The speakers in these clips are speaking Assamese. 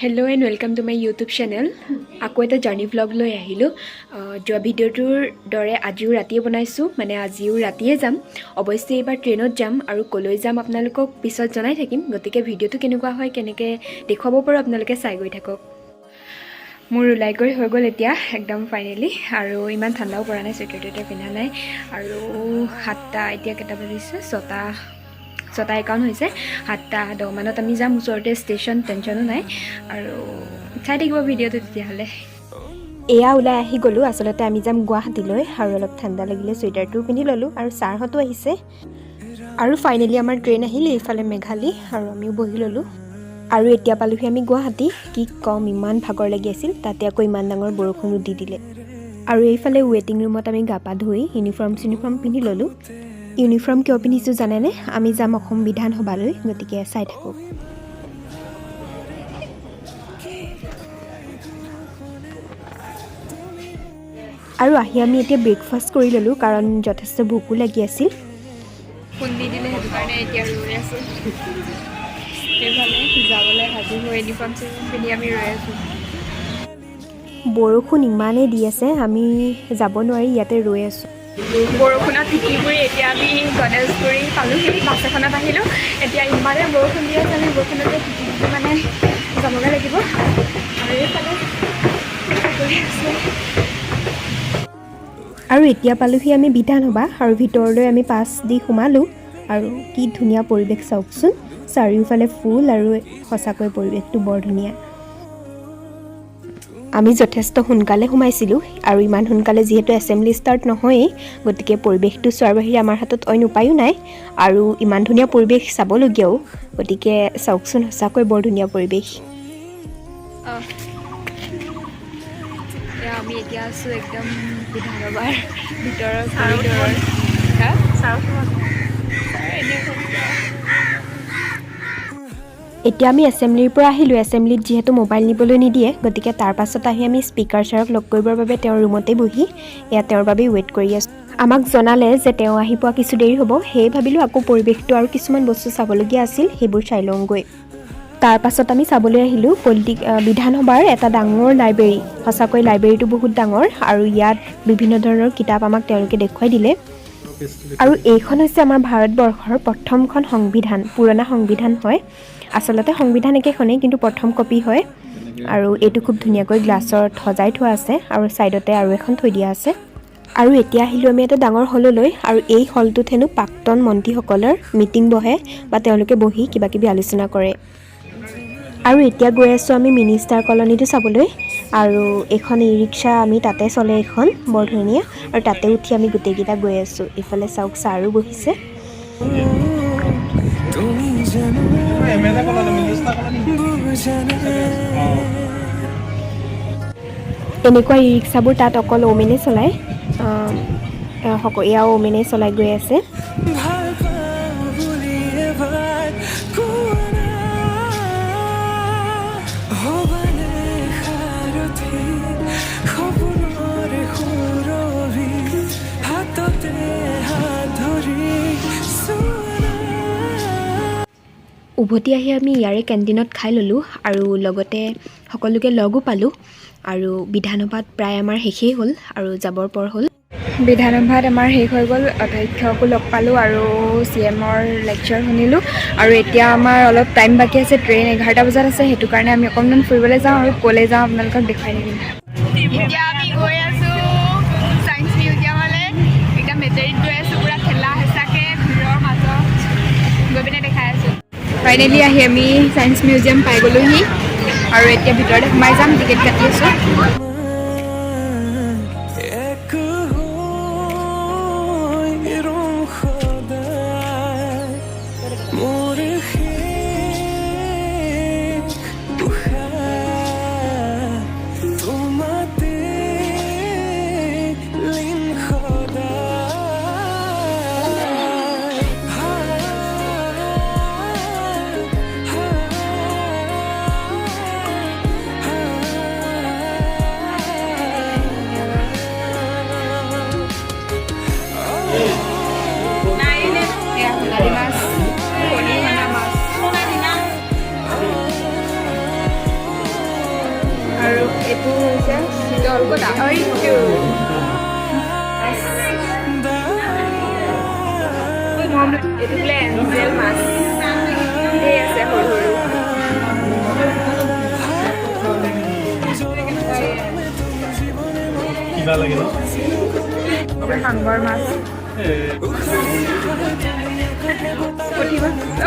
Hello' and welcome to my YouTube channel. আকৌ এটা জাৰ্ণি ভ্লগ লৈ আহিলোঁ। যোৱা ভিডিঅ'টোৰ দৰে আজিও ৰাতিয়ে বনাইছোঁ, মানে আজিও ৰাতিয়ে যাম। অৱশ্যে এইবাৰ ট্ৰেইনত যাম আৰু ক'লৈ যাম আপোনালোকক পিছত জনাই থাকিম। গতিকে ভিডিঅ'টো কেনেকুৱা হয়, কেনেকৈ দেখুৱাব পাৰোঁ আপোনালোকে চাই গৈ থাকক। মোৰ ওলাই গৈ হৈ গ'ল এতিয়া একদম ফাইনেলি, আৰু ইমান ঠাণ্ডাও পৰা নাই, চুৱেটাৰ টুৱেটাৰ পিন্ধা নাই। আৰু 7টা, এতিয়া কেইটা বাজিছে, 6:51 হৈছে। 7:10 মানত আমি যাম। ওচৰতে ষ্টেচন, টেনশ্যনো নাই। আৰু চাই থাকিব ভিডিঅ'টো তেতিয়াহ'লে। এয়া ওলাই আহি গ'লোঁ। আচলতে আমি যাম গুৱাহাটীলৈ, আৰু অলপ ঠাণ্ডা লাগিলে চুৱেটাৰটোও পিন্ধি ল'লোঁ, আৰু ছাৰহঁতো আহিছে। আৰু ফাইনেলি আমাৰ ট্ৰেইন আহিলে এইফালে মেঘালী, আৰু আমিও বহি ল'লোঁ। আৰু এতিয়া পালোহি আমি গুৱাহাটী। কি ক'ম, ইমান ভাগৰ লাগি আছিল, তাতে আকৌ ইমান ডাঙৰ বৰষুণো দি দিলে। আৰু এইফালে ৱেটিং ৰুমত আমি গা পা ধুই ইউনিফৰ্ম পিন্ধি ল'লোঁ। ইউনিফৰ্ম কিয় পিন্ধিছোঁ জানেনে? আমি যাম অসম বিধানসভালৈ, গতিকে চাই থাকক। আৰু আহি আমি এতিয়া ব্ৰেকফাষ্ট কৰি ল'লোঁ, কাৰণ যথেষ্ট ভোকো লাগি আছিল। খুন্দি দিলে, সেইটো কাৰণে এতিয়া ৰৈ আছোঁ। সেইফালে যাবলৈ সাজু হৈ ইউনিফৰ্ম পিন্ধি আমি ৰৈ আছোঁ। বৰষুণ ইমানেই দি আছে, আমি যাব নোৱাৰি ইয়াতে ৰৈ আছোঁ। বৰষুণত তিতি কৰি এতিয়া আমি গণেশগুৰি পালোহি, বাছ এখনত আহিলোঁ। এতিয়া ইমানেই বৰষুণ দি আছে, আমি বৰষুণতে তিতি মানে যাবগৈ লাগিব। আৰু এইফালে গৈ আছোঁ। আৰু এতিয়া পালোহি আমি বিধানসভা, আৰু ভিতৰলৈ আমি পাছ দি সোমালোঁ। আৰু কি ধুনীয়া পৰিৱেশ চাওকচোন, চাৰিওফালে ফুল, আৰু সঁচাকৈ পৰিৱেশটো বৰ ধুনীয়া। আমি যথেষ্ট সোনকালে সোমাইছিলোঁ, আৰু ইমান সোনকালে যিহেতু এছেম্বলি ষ্টাৰ্ট নহয়েই, গতিকে পৰিৱেশটো চোৱাৰ বাহিৰে আমাৰ হাতত অইন উপায়ো নাই। আৰু ইমান ধুনীয়া পৰিৱেশ চাবলগীয়াও, গতিকে চাওকচোন, সঁচাকৈ বৰ ধুনীয়া পৰিৱেশ। আমি এতিয়া আছোঁ একদম বিধানসভাৰ ভিতৰৰ কৰিডৰৰ। এতিয়া আমি এছেম্বলিৰ পৰা আহিলোঁ। এছেম্বলিত যিহেতু মোবাইল নিবলৈ নিদিয়ে, গতিকে তাৰ পাছত আহি আমি স্পীকাৰ ছাৰক লগ কৰিবৰ বাবে তেওঁৰ ৰুমতে বহি এয়া তেওঁৰ বাবেই ৱেইট কৰি আছোঁ। আমাক জনালে যে তেওঁ আহি পোৱা কিছু দেৰি হ'ব, সেয়ে ভাবিলোঁ আকৌ পৰিৱেশটো আৰু কিছুমান বস্তু চাবলগীয়া আছিল, সেইবোৰ চাই লওঁগৈ। তাৰ পাছত আমি চাবলৈ আহিলোঁ বিধানসভাৰ এটা ডাঙৰ লাইব্ৰেৰী। সঁচাকৈ লাইব্ৰেৰীটো বহুত ডাঙৰ, আৰু ইয়াত বিভিন্ন ধৰণৰ কিতাপ আমাক তেওঁলোকে দেখুৱাই দিলে। আৰু এইখন হৈছে আমাৰ ভাৰতবৰ্ষৰ প্ৰথমখন সংবিধান, পুৰণা সংবিধান হয়। আচলতে সংবিধান একেখনেই, কিন্তু প্ৰথম কপি হয়। আৰু এইটো খুব ধুনীয়াকৈ গ্লাছত সজাই থোৱা আছে, আৰু ছাইডতে আৰু এখন থৈ দিয়া আছে। আৰু এতিয়া আহিলোঁ আমি এটা ডাঙৰ হললৈ, আৰু এই হলটোত হেনো প্ৰাক্তন মন্ত্ৰীসকলৰ মিটিং বহে, বা তেওঁলোকে বহি কিবা কিবি আলোচনা কৰে। আৰু এতিয়া গৈ আছোঁ আমি মিনিষ্টাৰ কলনীটো চাবলৈ। আৰু এখন ই ৰিক্সা আমি তাতে চলে, এখন বৰ ধুনীয়া, আৰু তাতে উঠি আমি গোটেইকেইটা গৈ আছোঁ। ইফালে চাওক, ছাৰো বহিছে। এনেকুৱা ই ৰিক্সাবোৰ তাত অকল ওমেনে চলায়, এয়াও ওমেনে চলাই গৈ আছে। উভতি আহি আমি ইয়াৰে কেণ্টিনত খাই ল'লোঁ, আৰু লগতে সকলোকে লগো পালোঁ। আৰু বিধানসভাত প্ৰায় আমাৰ শেষেই হ'ল, আৰু যাবৰ পৰ হ'ল। বিধানসভাত আমাৰ শেষ হৈ গ'ল, অধ্যক্ষকো লগ পালোঁ, আৰু CMৰ লেকচাৰ শুনিলোঁ। আৰু এতিয়া আমাৰ অলপ টাইম বাকী আছে, ট্ৰেইন 11টা বজাত আছে, সেইটো কাৰণে আমি অকণমান ফুৰিবলৈ যাওঁ, আৰু ক'লৈ যাওঁ আপোনালোকক দেখুৱাই থাকিম। এতিয়া আমি গৈ আছোঁ ছায়েন্স মিউজিয়ামলৈ। এতিয়া মেজেৰিত গৈ আছোঁ, পূৰা ঠেলা হেঁচাকৈ ভিৰৰ মাজত গৈ পিনে দেখাই আছোঁ। ফাইনেলি আহি আমি ছায়েন্স মিউজিয়াম পাই গ'লোহি, আৰু এতিয়া ভিতৰতে সোমাই যাম। টিকেট কাটি আছোঁ। এইটো হৈছে চিতল কটা এইটো এইটো বোলে এঞ্জেল মাছ এই আছে সৰু কিবা লাগে ন সাংগৰ মাছ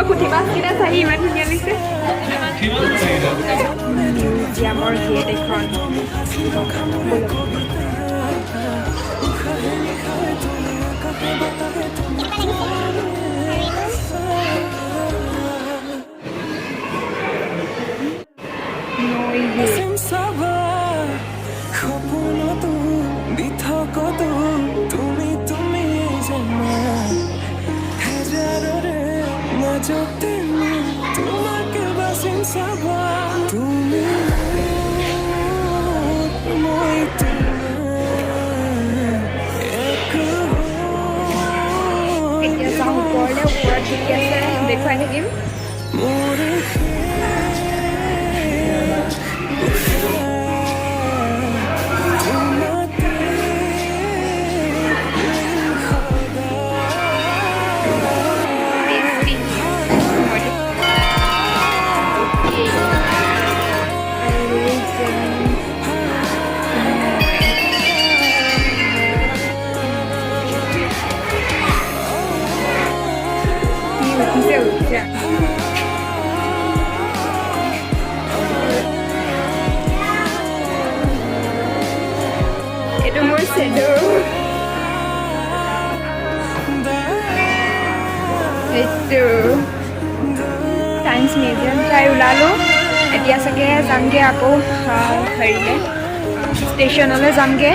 পুঠি মাছকেইটা চাহি ইমান ধুনীয়া লাগিছে মিউজিয়ামৰ গেট এখন এতিয়া যাওঁ ওপৰলৈ ওপৰত ঠিকে আছে দেখুৱাই থাকিম এইটো মোৰ চেডো সেইটো ছায়েন্স মিউজিয়াম চাই ওলালোঁ এতিয়া চাগে যামগৈ আকৌ হেৰিলৈ ষ্টেচনলৈ যামগৈ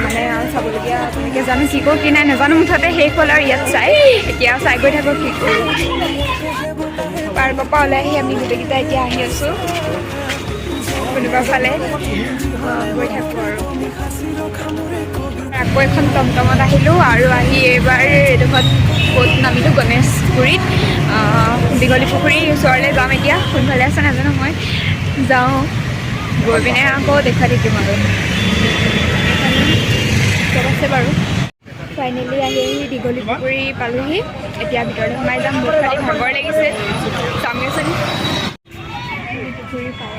মানে আৰু চাবলগীয়া তেনেকৈ জানো কি কৰোঁ কি নাই নাজানো মুঠতে শেষ হ'ল আৰু ইয়াত চাই এতিয়া চাই গৈ থাকোঁ কি কৰোঁ পাৰ্কৰ পৰা ওলাই আহি আমি গোটেইকেইটা এতিয়া আহি আছোঁ কোনোবা ফালে গৈ থাকোঁ আৰু আকৌ এখন টমটমত আহিলোঁ আৰু আহি এইবাৰ এইডোখৰত ক'ত নামিলোঁ গণেশগুৰিত দীঘলী পুখুৰীৰ ওচৰলৈ যাম এতিয়া কোনফালে আছে নাজানো মই যাওঁ গৈ পিনে আকৌ দেখাই থাকিম আৰু চব আছে বাৰু ফাইনেলি আহি দীঘলী পুখুৰী পালোহি এতিয়া ভিতৰলৈ সোমাই যাম মোৰ খালি ভাগৰ লাগিছে চামগৈচোন পুখুৰী পাৰ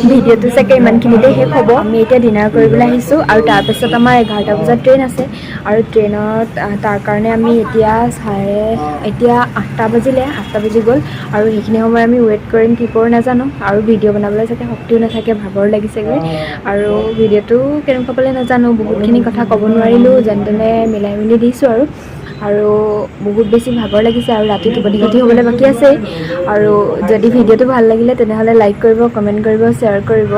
ভিডিঅ'টো চাগে ইমানখিনিতে শেষ হ'ব আমি এতিয়া ডিনাৰ কৰিবলৈ আহিছোঁ আৰু তাৰপিছত আমাৰ 11টা বজাত ট্ৰেইন আছে আৰু ট্ৰেইনত তাৰ কাৰণে আমি এতিয়া 8টা বাজিলে 8টা বাজি গ'ল আৰু সেইখিনি সময় আমি ৱেইট কৰিম কি কৰোঁ নাজানো আৰু ভিডিঅ' বনাবলৈ চাগে শক্তিও নাথাকে ভাগৰ লাগিছেগৈ আৰু ভিডিঅ'টো কেনেকুৱা পালে নাজানো বহুতখিনি কথা ক'ব নোৱাৰিলোঁ যেনে তেনে মিলাই মেলি দিছোঁ আৰু বহুত বেছি ভাগৰ লাগিছে আৰু ৰাতি টোপনি ক্ষতি হ'বলৈ বাকী আছেই আৰু যদি ভিডিঅ'টো ভাল লাগিলে তেনেহ'লে লাইক কৰিব কমেণ্ট কৰিব শ্বেয়াৰ কৰিব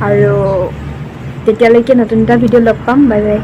আৰু তেতিয়ালৈকে নতুন এটা ভিডিঅ' লগ পাম বাই বাই